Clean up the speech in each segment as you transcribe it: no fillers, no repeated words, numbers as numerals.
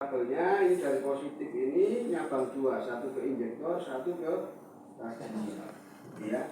Kabelnya ini dari positif ini nyabang dua, satu ke injektor, satu ke tadi. Ya.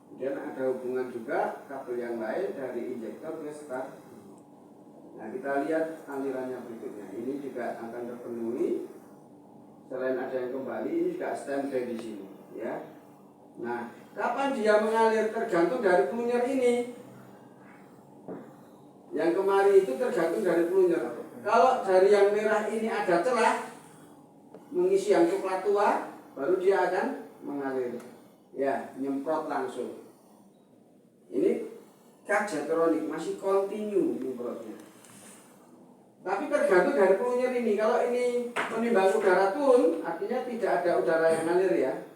Kemudian ada hubungan juga kabel yang lain dari injektor ke start. Nah, kita lihat alirannya berikutnya. Ini juga akan terpenuhi. Selain ada yang kembali, ini juga standby di sini, ya. Nah, kapan dia mengalir tergantung dari pelunyer ini. Yang kemarin itu tergantung dari pelunyer. Kalau dari yang merah ini ada celah mengisi yang coklat tua, baru dia akan mengalir. Ya, nyemprot langsung. Ini kajetronik masih continue nyemprotnya. Tapi tergantung dari pelunyer ini. Kalau ini menimbang udara turun, artinya tidak ada udara yang ngalir ya.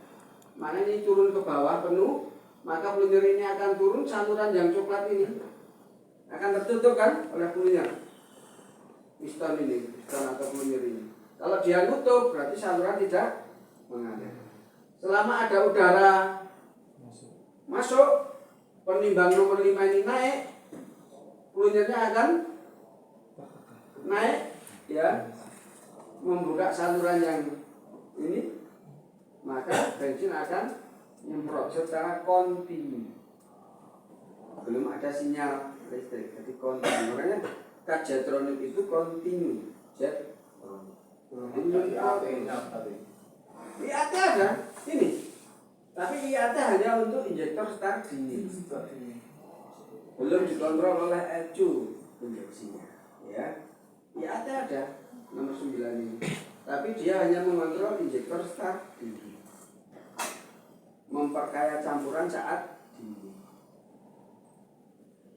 Mana ini turun ke bawah penuh, maka pelunyer ini akan turun, saluran yang coklat ini akan tertutup kan oleh pelunyer. Piston ini, piston atau pelunyer ini. Kalau dia nutup, berarti saluran tidak mengalir. Selama ada udara masuk, penimbang nomor 5 ini naik, pelunyernya akan naik, ya, membuka saluran yang ini, maka bensin akan nyemprot secara kontinu. Belum ada sinyal listrik, jadi kontinu. Makanya kajetronik itu kontinu. IAT ada, ini. Tapi IAT hanya untuk injektor start dingin. Belum dikontrol oleh ECU injeksinya, ya. IAT ada nomor 9 ini. Tapi dia hanya mengontrol injektor start dingin. Memperkaya campuran saat dingin.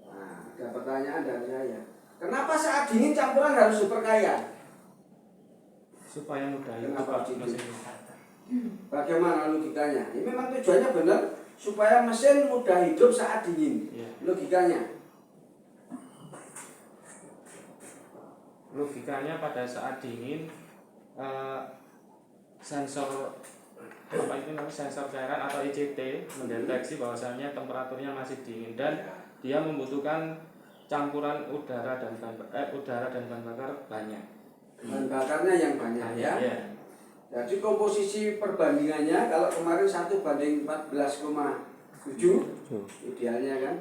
Nah, ada pertanyaan dari saya. Kenapa saat dingin campuran harus diperkaya? Supaya mudah hidup. Bagaimana logikanya? Ini memang tujuannya benar supaya mesin mudah hidup saat dingin. Logikanya? Logikanya pada saat dingin sensor apa itu namanya sensor cairan atau ICT mendeteksi bahwasannya temperaturnya masih dingin dan dia membutuhkan campuran udara dan bahan bakar banyak. Bahan bakarnya yang banyak ya. Jadi komposisi perbandingannya kalau kemarin 1:14,7 idealnya kan.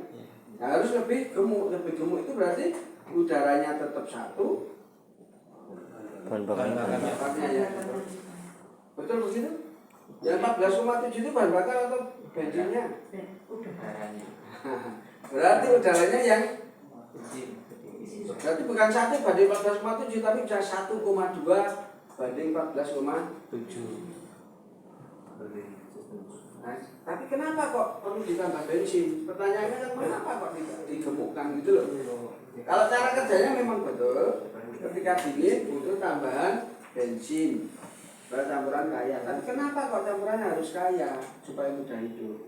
Nah, harus lebih gemuk. Lebih gemuk itu berarti udaranya tetap satu, bahan bakarnya ya. Betul begitu? Yang 14,7 itu bahan bakar atau bensinnya? Udaranya. Berarti udaranya yang berarti bukan 1:14,7 tapi bisa 1,2 banding 14,7. Nah, tapi kenapa kok perlu ditambah bensin? Pertanyaannya kan kenapa kok tidak digemukkan gitu loh? Kalau cara kerjanya memang betul. Ketika dingin butuh tambahan bensin campuran kaya. Tapi kenapa kok campurannya harus kaya supaya mudah hidup?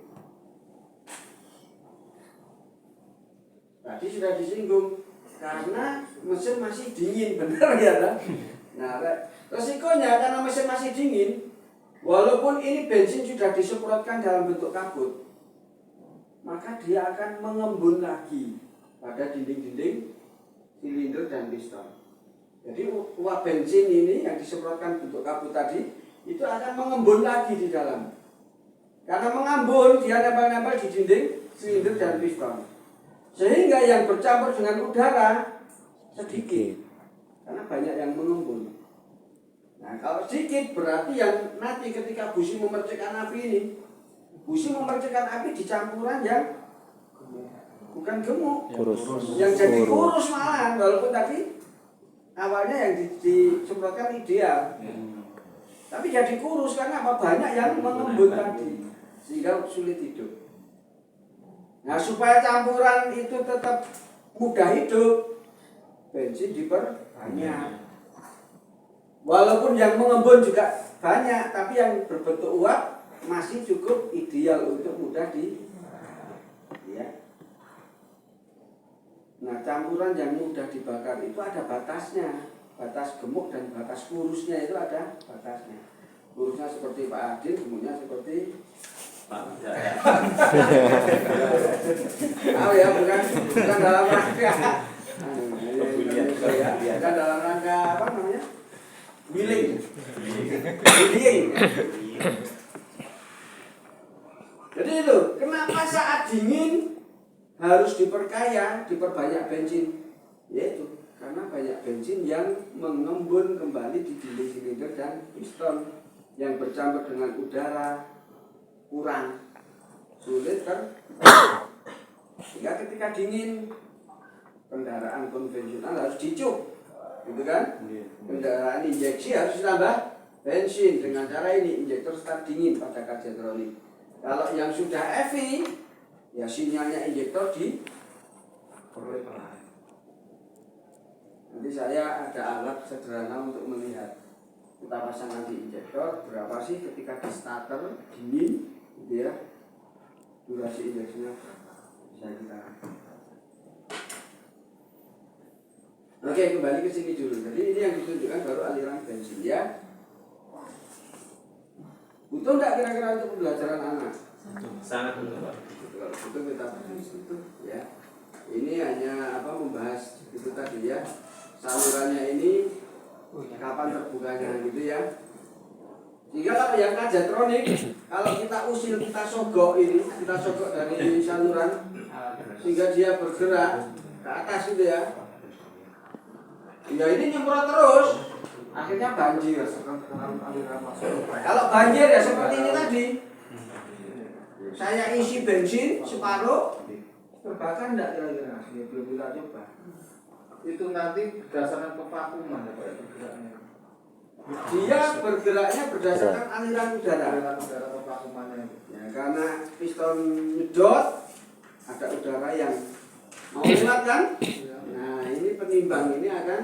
Tadi sudah disinggung karena mesin masih dingin, benar ya kan? Nah, resikonya karena mesin masih dingin, walaupun ini bensin sudah disemprotkan dalam bentuk kabut, maka dia akan mengembun lagi pada dinding-dinding silinder dan piston. Jadi uap bensin ini yang disemprotkan bentuk kabut tadi itu akan mengembun lagi di dalam. Karena mengambun dia nempel-nempel di dinding silinder dan piston. Sehingga yang bercampur dengan udara sedikit. Karena banyak yang mengembun. Nah, kalau sedikit berarti yang nanti ketika busi memercikkan api ini, busi memercikkan api di campuran yang bukan gemuk, yang jadi kurus malahan, walaupun tadi awalnya yang disemprotkan ideal, tapi jadi kurus karena apa? Banyak yang mengembun tadi, sehingga sulit hidup. Nah, supaya campuran itu tetap mudah hidup, bensin diperbanyak. Walaupun yang mengembun juga banyak, tapi yang berbentuk uap masih cukup ideal untuk mudah ya. Nah, campuran yang mudah dibakar itu ada batasnya. Batas gemuk dan batas kurusnya itu ada batasnya. Kurusnya seperti Pak Adin, gemuknya seperti Tahu ya, bukan dalam rangka bukan dalam rangka apa namanya Dingin. Jadi itu, kenapa saat dingin harus diperbanyak bensin? Yaitu karena banyak bensin yang mengembun kembali di dinding silinder dan piston yang bercampur dengan udara kurang sulit sehingga ketika dingin kendaraan konvensional harus dicup, gitu kan? Kendaraan injeksi harus ditambah bensin dengan cara ini, injektor start dingin pada kardiatronik. Kalau yang sudah EV, ya sinyalnya injektor di nanti saya ada alat sederhana untuk melihat. Kita pasang nanti injektor berapa sih ketika di starter dingin, gitu ya. Durasi injeksinya bisa kita. Oke, kembali ke sini dulu. Jadi ini yang ditunjukkan baru aliran bensin ya. Butuh nggak kira-kira untuk pembelajaran anak? Sangat butuh, Pak. Kalau butuh kita butuh ya. Ini hanya membahas itu tadi ya. Salurannya ini kapan terbukanya gitu ya. Jika kalau yang kardiatronik, kalau kita usil, kita sogok dari saluran sehingga dia bergerak ke atas gitu ya. Ya ini nyemprot terus, akhirnya banjir. Kalau banjir ya seperti ini tadi. Saya isi bensin separuh, terbakar enggak kira-kira? Ya, belum kita coba. Itu nanti berdasarkan kevakuman ya Pak ya, bergeraknya. Dia bergeraknya berdasarkan aliran udara. Aliran udara kevakumannya. Ya, karena piston nyedot, ada udara yang mau lewat kan? Nah, ini penimbang ini akan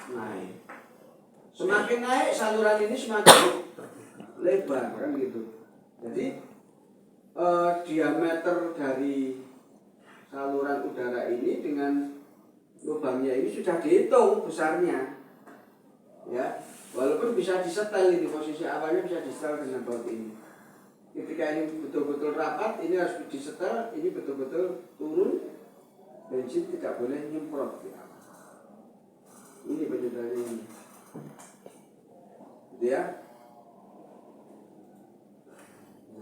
naik. Semakin naik saluran ini semakin lebar kan gitu. Jadi diameter dari saluran udara ini dengan lubangnya ini sudah dihitung besarnya. Ya, walaupun bisa disetel ini posisi awalnya bisa disetel dengan baut ini. Ketika ini betul-betul rapat, ini harus disetel, ini betul-betul turun, bensin tidak boleh nyemprot. Ya. Ini penyetelnya ini. Gitu ya.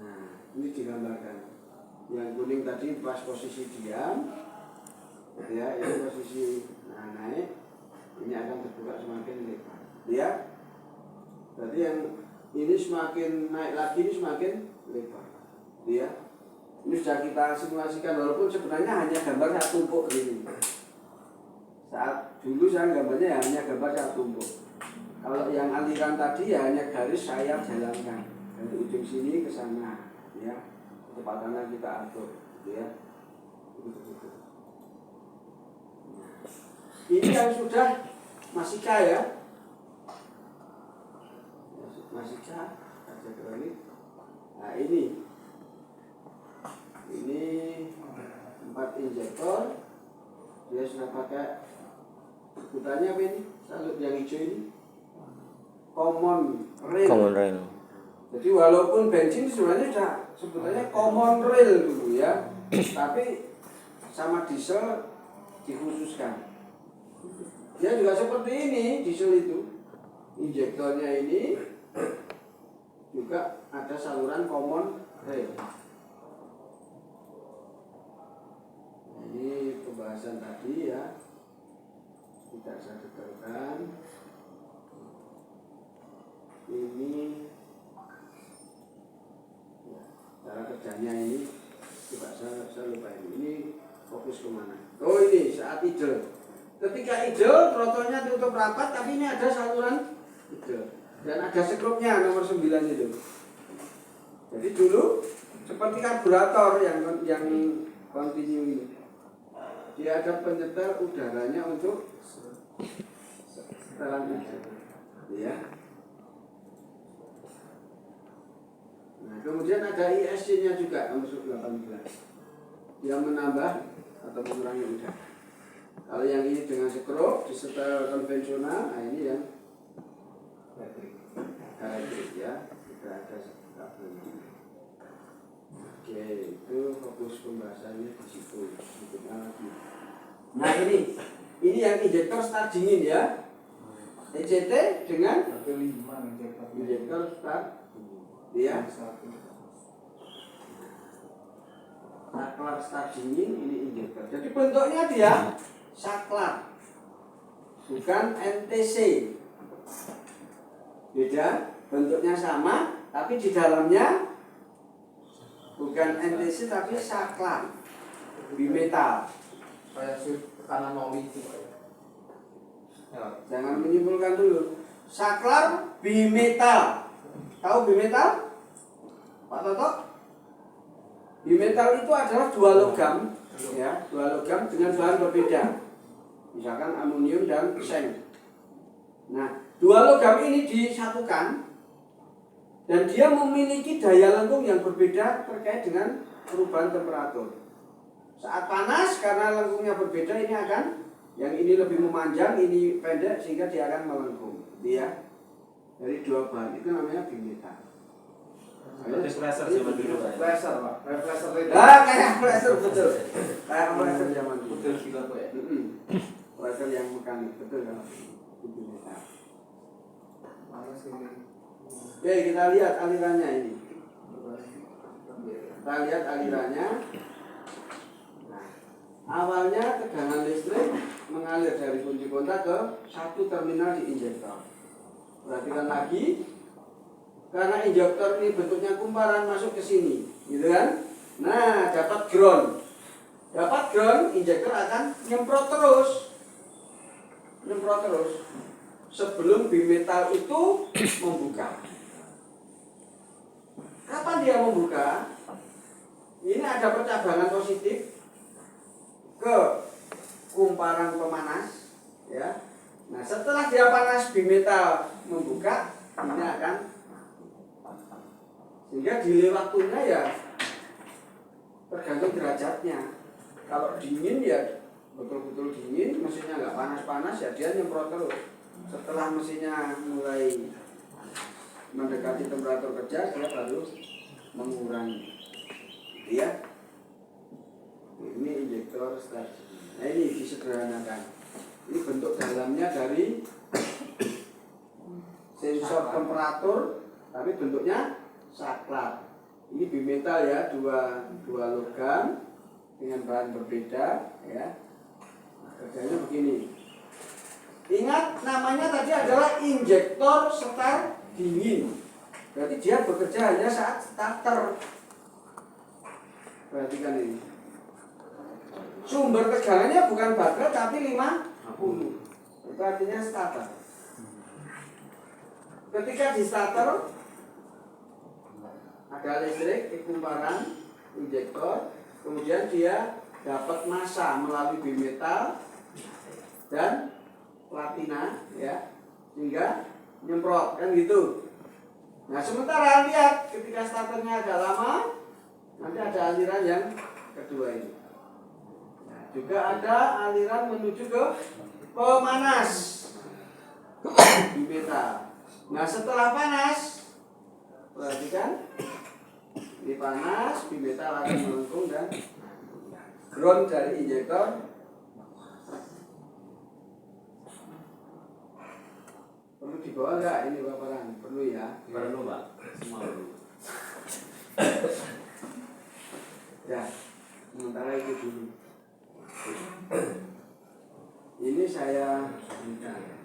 Nah, ini digambarkan. Yang kuning tadi pas posisi diam, ya, ini posisi naik, ini akan terbuka semakin lebar. Ya, berarti yang ini semakin naik lagi, ini semakin lebar. Ya, ini sudah kita simulasikan walaupun sebenarnya hanya gambar satu tumpuk ini. Saat dulu saya gambarnya hanya gambar satu tumpuk. Kalau yang aliran tadi ya hanya garis saya jalankan dari ujung sini ke sana, ya. Kecepatannya kita atur, ya. Begitu. Ini yang sudah masih kaya, masih kaya, nah ini 4 injektor, dia sudah pakai sebutannya apa ini? Salut yang hijau ini, common rail. Jadi walaupun bensin sebenarnya sudah sebenarnya common rail dulu ya, tapi sama diesel dikhususkan. Dia juga seperti ini, diesel itu. Injektornya ini juga ada saluran common rail. Ini pembahasan tadi ya. Tidak saya detailkan. Ini ya, cara kerjanya ini coba saya lupa ini fokus kemana? Oh ini saat idle. Ketika idle, throttle-nya tutup rapat, tapi ini ada saluran idle. Dan ada sekrupnya nomor 9 itu. Jadi dulu seperti karburator yang continue ini. Dia ada penyetel udaranya untuk setelan idle. Ya. Nah, kemudian ada ISC-nya juga nomor 18 yang menambah atau mengurangi udara. Kalau yang ini dengan skrup disetel konvensional, nah ini yang elektrik ya, tidak ada kabelnya. Oke, itu fokus pembahasannya di situ. Nah ini yang injektor start dingin ya. ECT dengan Berarti 5 injektor. injektor start ya. Saklar start dingin, ini injektor. Jadi bentuknya dia saklar, bukan NTC. Beda, bentuknya sama, tapi di dalamnya bukan NTC tapi saklar, bimetal. Kayak sweep tekanan oli itu Pak. Ya, jangan menyimpulkan dulu. Saklar bimetal. Tahu bimetal? Pak Toto? Bimetal itu adalah dua logam, ya, dua logam dengan bahan berbeda. Misalkan aluminium dan seng. Nah, dua logam ini disatukan dan dia memiliki daya lengkung yang berbeda terkait dengan perubahan temperatur. Saat panas karena lengkungnya berbeda ini akan yang ini lebih memanjang, ini pendek sehingga dia akan melengkung. Dia dari dua bahan itu namanya bimetal. Pressure zaman dulu Pak. Pressure, Pak. Refresher itu. Kayak pressure betul. Kayak pressure zaman dulu. Betul gila Pak ya. Pressure yang mekanik betul kan? Bimetal. Mana sih ini? Oke, kita lihat alirannya ini. Kita lihat alirannya. Nah, awalnya tegangan listrik mengalir dari kunci kontak ke satu terminal di injektor. Perhatikan lagi, karena injektor ini bentuknya kumparan masuk ke sini, gitu kan? Nah, dapat ground. Dapat ground, injektor akan nyemprot terus. Sebelum bimetal itu membuka. Kapan dia membuka? Ini ada percabangan positif ke kumparan pemanas, ya. Nah, setelah dia panas bimetal membuka, ini akan sehingga delay waktunya ya tergantung derajatnya. Kalau dingin ya betul-betul dingin, mesinnya nggak panas-panas ya dia nyemprot terus. Setelah mesinnya mulai mendekati temperatur kerja, dia baru mengurangi. Ya, ini injektor start. Nah, ini disederhanakan. Ini bentuk dalamnya dari sensor temperatur, tapi bentuknya saklar. Ini bimetal ya, dua logam dengan bahan berbeda ya. Nah, kerjanya begini. Ingat namanya tadi adalah injektor start dingin. Berarti dia bekerja hanya saat starter. Perhatikan ini. Sumber tegangannya bukan baterai tapi 50. Itu artinya starter. Ketika di starter ada listrik di kumparan injektor, kemudian dia dapat massa melalui bimetal dan platina ya, sehingga nyemprot kan gitu. Nah, sementara lihat ketika starternya agak lama, nanti ada aliran yang kedua ini. Nah, juga ada aliran menuju ke pemanas bimetal. Nah, setelah panas, perhatikan, ini panas, bimetal akan melengkung dan ground dari injektor. Perlu dibawa nggak ini paparan? Perlu ya? Perlu Pak. Semua perlu. Ya, sementara itu dulu. Ini saya berikan.